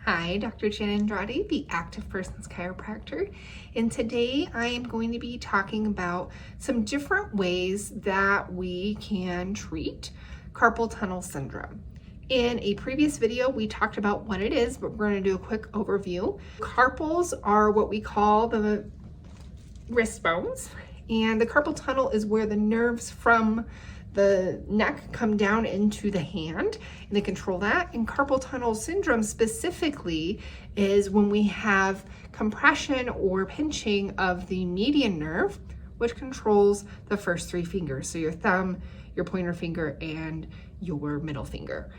Hi, Dr. Jen Andrade, the Active Persons Chiropractor, and today I am going to be talking about some different ways that we can treat carpal tunnel syndrome. In a previous video, we talked about what it is, but we're going to do a quick overview. Carpals are what we call the wrist bones, and the carpal tunnel is where the nerves from the neck come down into the hand, and they control that. And carpal tunnel syndrome specifically is when we have compression or pinching of the median nerve, which controls the first three fingers. So your thumb, your pointer finger, and your middle finger.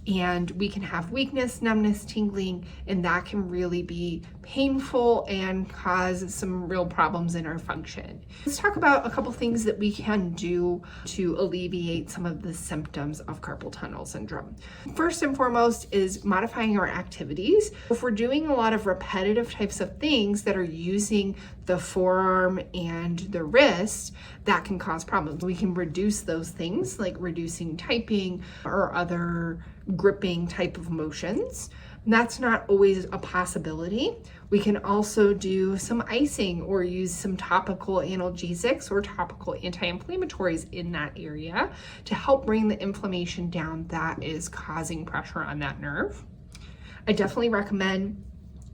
And we can have weakness, numbness, tingling, and that can really be painful and cause some real problems in our function. Let's talk about a couple things that we can do to alleviate some of the symptoms of carpal tunnel syndrome. First and foremost is modifying our activities. If we're doing a lot of repetitive types of things that are using the forearm and the wrist, that can cause problems. We can reduce those things, like reducing typing or other gripping type of motions. That's not always a possibility. We can also do some icing or use some topical analgesics or topical anti-inflammatories in that area to help bring the inflammation down that is causing pressure on that nerve. I definitely recommend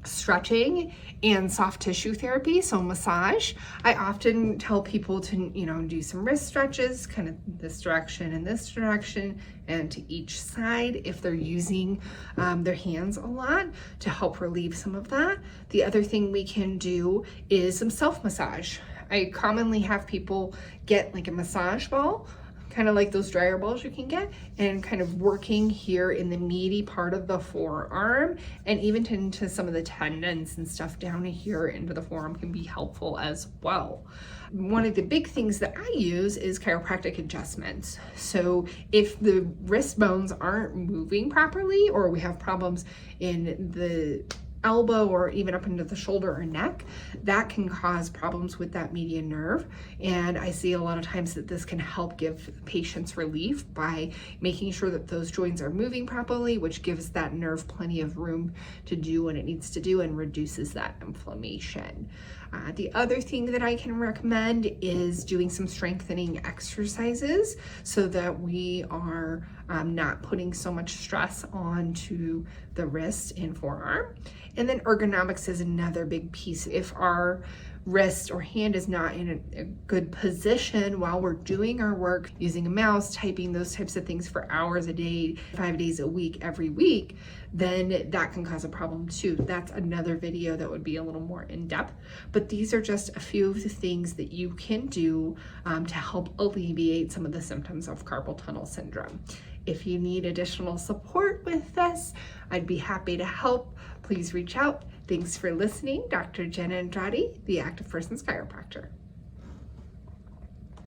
stretching and soft tissue therapy, so massage. I often tell people to, do some wrist stretches, kind of this direction and this direction, and to each side if they're using their hands a lot to help relieve some of that. The other thing we can do is some self-massage. I commonly have people get like a massage ball, kind of like those dryer balls you can get, and kind of working here in the meaty part of the forearm, and even into some of the tendons and stuff down here into the forearm can be helpful as well. One of the big things that I use is chiropractic adjustments. So if the wrist bones aren't moving properly, or we have problems in the elbow or even up into the shoulder or neck, that can cause problems with that median nerve. And I see a lot of times that this can help give patients relief by making sure that those joints are moving properly, which gives that nerve plenty of room to do what it needs to do and reduces that inflammation. The other thing that I can recommend is doing some strengthening exercises so that we are not putting so much stress onto the wrist and forearm. And then ergonomics is another big piece. If our wrist or hand is not in a good position while we're doing our work, using a mouse, typing, those types of things for hours a day, 5 days a week, every week, then that can cause a problem too. That's another video that would be a little more in depth, but these are just a few of the things that you can do to help alleviate some of the symptoms of carpal tunnel syndrome. If you need additional support with this, I'd be happy to help. Please reach out. Thanks for listening. Dr. Jen Andrade, the Active Persons Chiropractor.